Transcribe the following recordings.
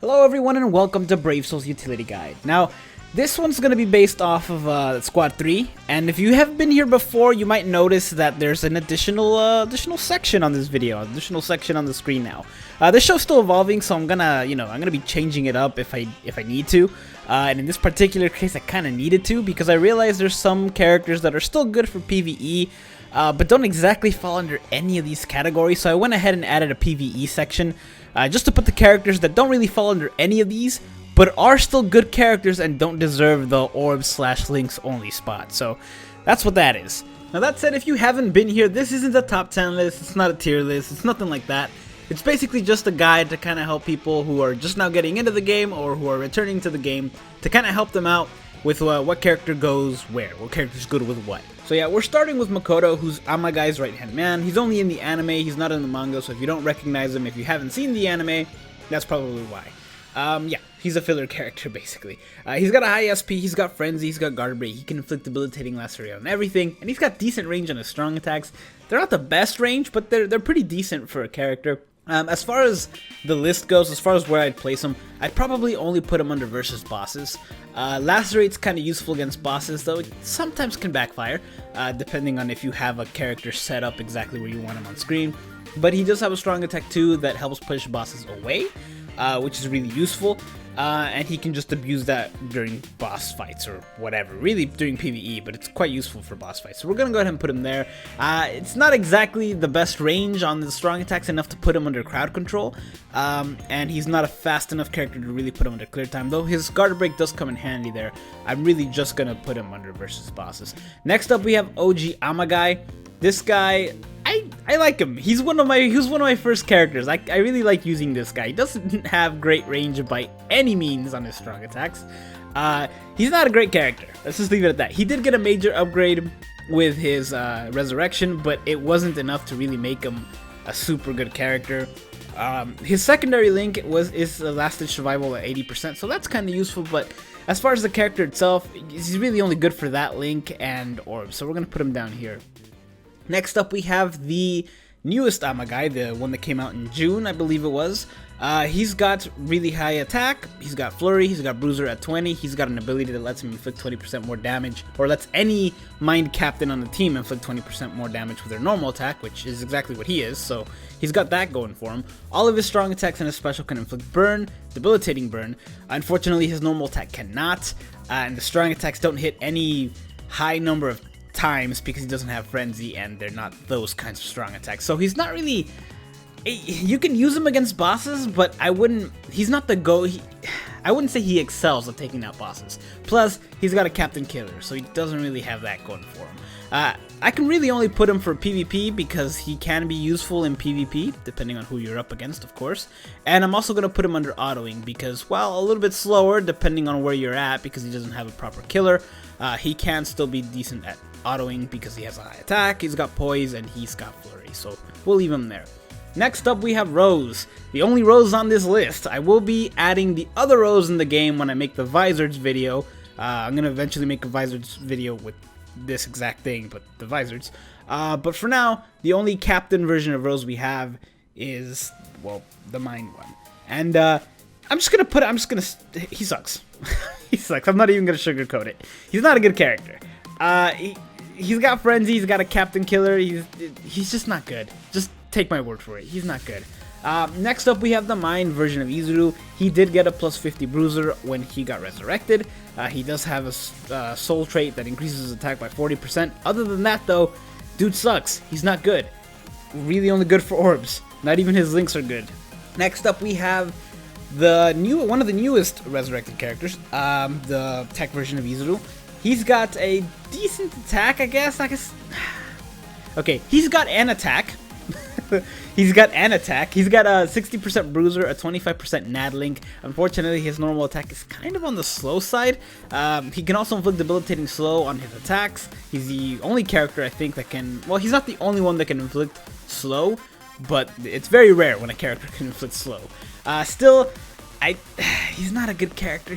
Hello everyone and welcome to Brave Souls Utility Guide. Now, this one's going to be based off of Squad 3, and if you have been here before, you might notice that there's an additional section on this video, additional section on the screen now. This show's still evolving, so I'm gonna be changing it up if I need to. And in this particular case, I kind of needed to because I realized there's some characters that are still good for PvE, but don't exactly fall under any of these categories. So I went ahead and added a PvE section. Just to put the characters that don't really fall under any of these, but are still good characters and don't deserve the orb/links only spot. So that's what that is. Now that said, if you haven't been here, this isn't a top 10 list, it's not a tier list, it's nothing like that. It's basically just a guide to kind of help people who are just now getting into the game or who are returning to the game, to kind of help them out with what character goes where, what character's good with what. So yeah, we're starting with Makoto, who's Amagai's right-hand man. He's only in the anime, he's not in the manga, so if you don't recognize him, if you haven't seen the anime, that's probably why. Yeah, he's a filler character, basically. He's got a high SP, he's got Frenzy, he's got Guard Break, he can inflict debilitating lacerate on everything, and he's got decent range on his strong attacks. They're not the best range, but they're pretty decent for a character. As far as the list goes, as far as where I'd place him, I'd probably only put him under versus bosses. Lacerate's kind of useful against bosses, though it sometimes can backfire, depending on if you have a character set up exactly where you want him on screen. But he does have a strong attack too that helps push bosses away, which is really useful. And he can just abuse that during boss fights or whatever, really during PvE, but it's quite useful for boss fights. So we're gonna go ahead and put him there. It's not exactly the best range on the strong attacks, enough to put him under crowd control, and he's not a fast enough character to really put him under clear time, though his guard break does come in handy there. I'm really just gonna put him under versus bosses. Next up we have OG Amagai. This guy, I like him. He was one of my first characters. I really like using this guy. He doesn't have great range by any means on his strong attacks. He's not a great character. Let's just leave it at that. He did get a major upgrade with his resurrection, but it wasn't enough to really make him a super good character. His secondary link is lasted survival at 80%, so that's kind of useful, but as far as the character itself, he's really only good for that link and orb, so we're going to put him down here. Next up we have the newest Amagai, the one that came out in June, I believe it was. He's got really high attack, he's got flurry, he's got bruiser at 20, he's got an ability that lets him inflict 20% more damage, or lets any mind captain on the team inflict 20% more damage with their normal attack, which is exactly what he is, so he's got that going for him. All of his strong attacks and his special can inflict burn, debilitating burn. Unfortunately, his normal attack cannot, and the strong attacks don't hit any high number of times because he doesn't have frenzy and they're not those kinds of strong attacks. So he's not really, you can use him against bosses, but he's not the I wouldn't say he excels at taking out bosses. Plus, he's got a captain killer, so he doesn't really have that going for him. I can really only put him for PvP because he can be useful in PvP, depending on who you're up against, of course. And I'm also going to put him under autoing because, while a little bit slower, depending on where you're at, because he doesn't have a proper killer, he can still be decent at autoing because he has a high attack, he's got poise, and he's got flurry, so we'll leave him there. Next up we have Rose, the only Rose on this list. I will be adding the other Rose in the game when I make the Vizards video. I'm going to eventually make a Vizards video with this exact thing, but the Vizards. But for now, the only captain version of Rose we have is, well, the Mind one. And he sucks. He sucks, I'm not even going to sugarcoat it. He's not a good character. He's got frenzy, he's got a captain killer, he's just not good. Just take my word for it, he's not good. Next up we have the Mind version of Izuru. He did get a plus 50 bruiser when he got resurrected. He does have a soul trait that increases his attack by 40%. Other than that though, dude sucks, he's not good. Really only good for orbs, not even his links are good. Next up we have one of the newest resurrected characters, the tech version of Izuru. He's got a decent attack, I guess. Okay, he's got an attack. He's got a 60% bruiser, a 25% nad link. Unfortunately, his normal attack is kind of on the slow side. He can also inflict debilitating slow on his attacks. He's the only character, I think, that can... Well, he's not the only one that can inflict slow, but it's very rare when a character can inflict slow. Still, he's not a good character.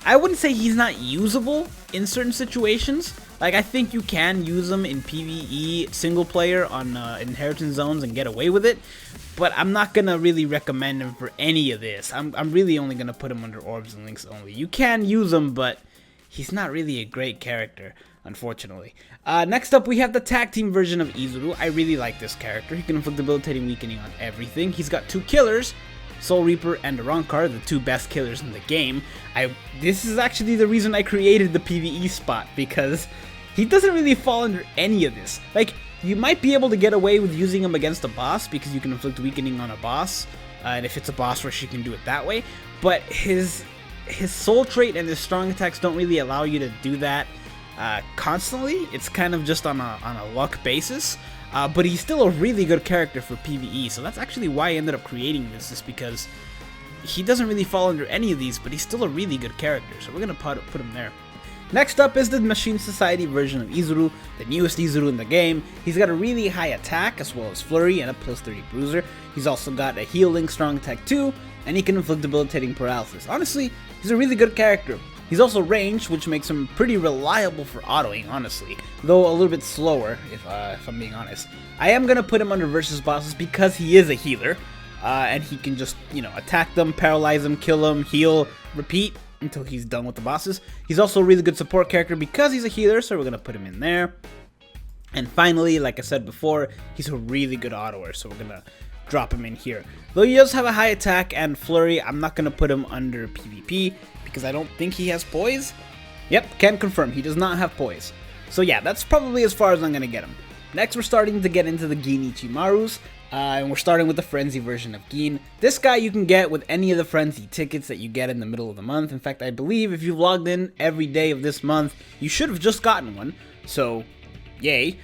I wouldn't say he's not usable in certain situations. Like, I think you can use him in PvE single player on inheritance zones and get away with it. but I'm not gonna really recommend him for any of this. I'm really only gonna put him under orbs and links only. You can use him, but he's not really a great character, unfortunately. Next up, we have the tag team version of Izuru. I really like this character. He can inflict debilitating weakening on everything. He's got 2 killers, Soul Reaper and Arankar, the 2 best killers in the game. This is actually the reason I created the PvE spot, because he doesn't really fall under any of this. Like, you might be able to get away with using him against a boss because you can inflict weakening on a boss, and if it's a boss rush you can do it that way, but his soul trait and his strong attacks don't really allow you to do that constantly. It's kind of just on a luck basis, but he's still a really good character for PvE, so that's actually why I ended up creating this, is because he doesn't really fall under any of these, but he's still a really good character, so we're gonna put him there. Next up is the Machine Society version of Izuru, the newest Izuru in the game. He's got a really high attack as well as flurry and a plus 30 bruiser. He's also got a healing strong attack too, and he can inflict debilitating paralysis. Honestly, he's a really good character. He's also ranged, which makes him pretty reliable for autoing, honestly, though a little bit slower, if I'm being honest. I am going to put him under versus bosses because he is a healer, and he can just, attack them, paralyze them, kill them, heal, repeat until he's done with the bosses. He's also a really good support character because he's a healer, so we're going to put him in there. And finally, like I said before, he's a really good autoer, so we're going to drop him in here. Though he does have a high attack and flurry, I'm not going to put him under PvP because I don't think he has poise. Yep, can confirm, he does not have poise. So yeah, that's probably as far as I'm going to get him. Next, we're starting to get into the Gin Ichimarus. And we're starting with the Frenzy version of Gin. This guy you can get with any of the Frenzy tickets that you get in the middle of the month. In fact, I believe if you've logged in every day of this month, you should have just gotten one. So, yay.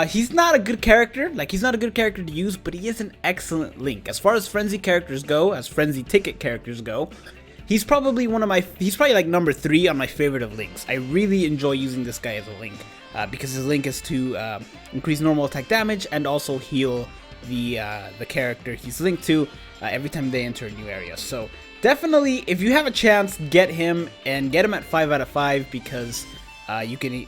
He's not a good character. Like, he's not a good character to use, but he is an excellent link. As far as Frenzy characters go, as Frenzy ticket characters go, he's probably he's probably like number 3 on my favorite of links. I really enjoy using this guy as a link, because his link is to increase normal attack damage and also heal the character he's linked to every time they enter a new area. So definitely, if you have a chance, get him and get him at 5 out of 5 because you can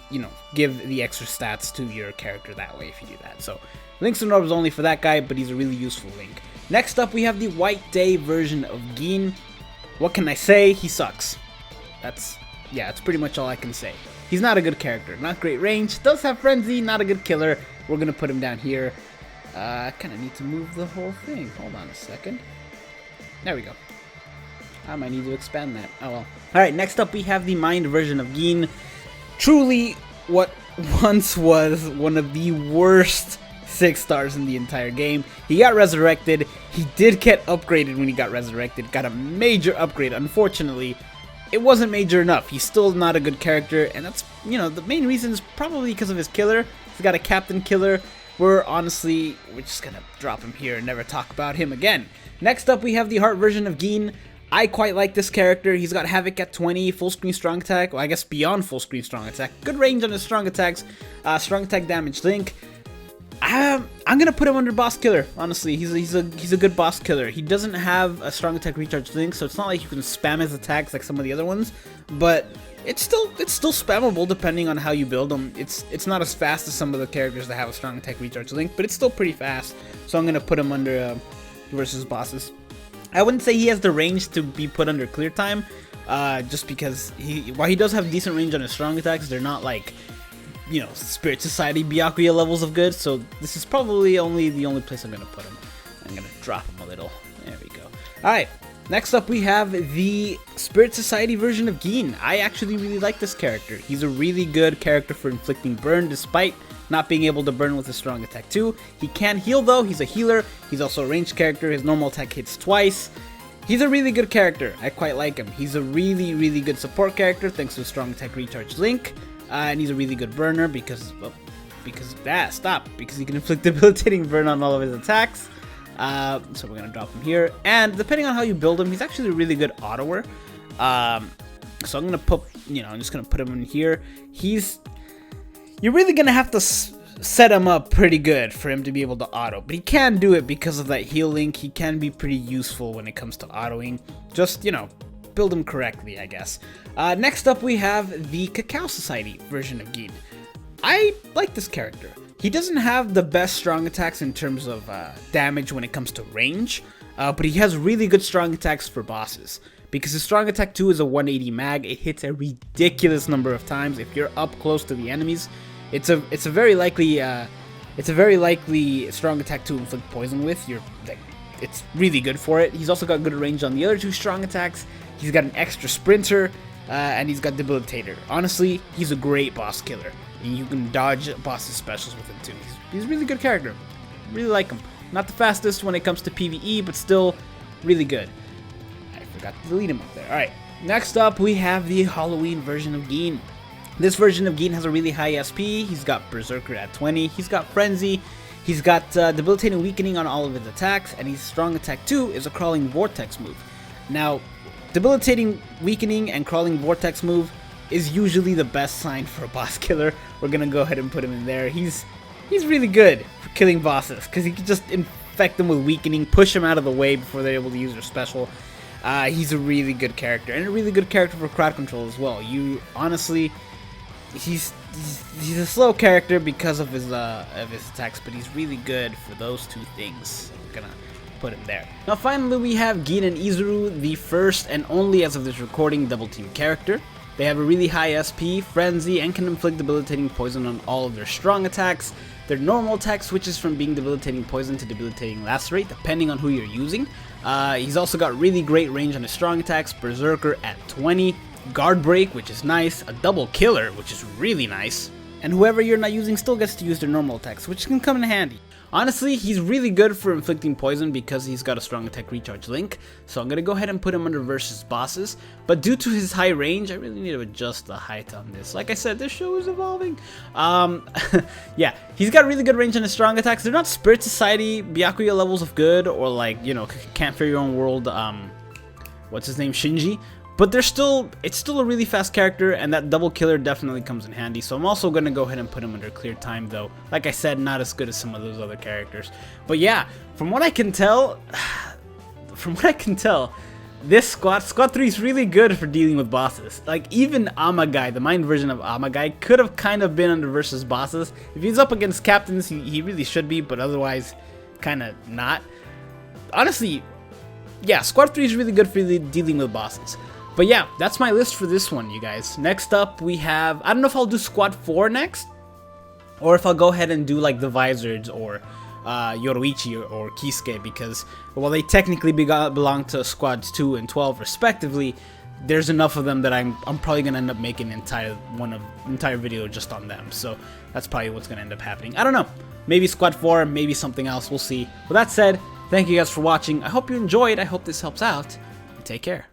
give the extra stats to your character that way if you do that. So links and orbs only for that guy, but he's a really useful link. Next up, we have the White Day version of Gin. What can I say? He sucks. That's pretty much all I can say. He's not a good character, not great range, does have frenzy, not a good killer. We're gonna put him down here. I kind of need to move the whole thing. Hold on a second. There we go. I might need to expand that. Oh well. Alright, next up we have the Mind version of Gin. Truly, what once was one of the worst 6 stars in the entire game. He got resurrected. He did get upgraded when he got resurrected. Got a major upgrade. Unfortunately, it wasn't major enough. He's still not a good character, and that's, the main reason is probably because of his killer. He's got a captain killer. We're just gonna drop him here and never talk about him again. Next up, we have the Heart version of Gin. I quite like this character. He's got Havoc at 20, full screen strong attack, well, I guess beyond full screen strong attack. Good range on his strong attacks, strong attack damage link. I'm gonna put him under boss killer. Honestly, he's a good boss killer. He doesn't have a strong attack recharge link, so it's not like you can spam his attacks like some of the other ones, but it's still spammable depending on how you build them. It's not as fast as some of the characters that have a strong attack recharge link, but it's still pretty fast. So I'm gonna put him under versus bosses. I wouldn't say he has the range to be put under clear time, just because while he does have decent range on his strong attacks, they're not like Spirit Society Byakuya levels of good. So this is probably the only place I'm gonna put him. I'm gonna drop him a little. There we go. All right. Next up, we have the Spirit Society version of Gin. I actually really like this character. He's a really good character for inflicting burn, despite not being able to burn with a strong attack too. He can heal though, he's a healer. He's also a ranged character, his normal attack hits twice. He's a really good character, I quite like him. He's a really, really good support character thanks to a strong attack recharge link. And he's a really good burner because he can inflict debilitating burn on all of his attacks. So we're gonna drop him here, and depending on how you build him, he's actually a really good autoer. So I'm gonna I'm just gonna put him in here. You're really gonna have to set him up pretty good for him to be able to auto, but he can do it because of that heal link. He can be pretty useful when it comes to autoing. Just build him correctly, I guess. Next up, we have the Cacao Society version of Gin. I like this character. He doesn't have the best strong attacks in terms of damage when it comes to range, but he has really good strong attacks for bosses. Because his strong attack 2 is a 180 mag, it hits a ridiculous number of times. If you're up close to the enemies, it's a very likely strong attack to inflict poison with. It's really good for it. He's also got good range on the other 2 strong attacks. He's got an extra sprinter, and he's got debilitator. Honestly, he's a great boss killer. And you can dodge bosses specials with him too. He's a really good character. Really like him. Not the fastest when it comes to PvE, but still really good. I forgot to delete him up there. Alright, next up we have the Halloween version of Gin. This version of Gin has a really high SP. He's got Berserker at 20. He's got Frenzy. He's got Debilitating Weakening on all of his attacks. And his strong attack 2 is a Crawling Vortex move. Now, Debilitating Weakening and Crawling Vortex move is usually the best sign for a boss killer. We're gonna go ahead and put him in there. He's really good for killing bosses because he can just infect them with weakening, push them out of the way before they're able to use their special. He's a really good character, and a really good character for crowd control as well. Honestly, he's a slow character because of his attacks, but he's really good for those 2 things. I'm gonna put him there. Now finally we have Gin and Izuru, the first and only, as of this recording, double team character. They have a really high SP, Frenzy, and can inflict debilitating poison on all of their strong attacks. Their normal attack switches from being debilitating poison to debilitating lacerate, depending on who you're using. He's also got really great range on his strong attacks, Berserker at 20, Guard Break, which is nice, a double killer, which is really nice, and whoever you're not using still gets to use their normal attacks, which can come in handy. Honestly, he's really good for inflicting poison because he's got a strong attack recharge link, so I'm gonna go ahead and put him under versus bosses, but due to his high range, I really need to adjust the height on this. Like I said, this show is evolving. Yeah, he's got really good range on his strong attacks. They're not Spirit Society, Byakuya levels of good, or like, you know, Can't Fear Your Own World, what's his name, Shinji. But it's still a really fast character, and that double killer definitely comes in handy. So I'm also going to go ahead and put him under clear time, though. Like I said, not as good as some of those other characters. But yeah, from what I can tell, this Squad 3 is really good for dealing with bosses. Like, even Amagai, the mind version of Amagai, could have kind of been under versus bosses. If he's up against captains, he really should be, but otherwise, kind of not. Honestly, yeah, Squad 3 is really good for dealing with bosses. But yeah, that's my list for this one, you guys. Next up, we have, I don't know if I'll do Squad 4 next, or if I'll go ahead and do like the Vizards or Yoroichi or Kisuke, because while they technically belong to Squads 2 and 12 respectively, there's enough of them that I'm probably gonna end up making an entire video just on them. So that's probably what's gonna end up happening. I don't know. Maybe Squad 4, maybe something else. We'll see. With that said, thank you guys for watching. I hope you enjoyed. I hope this helps out. And take care.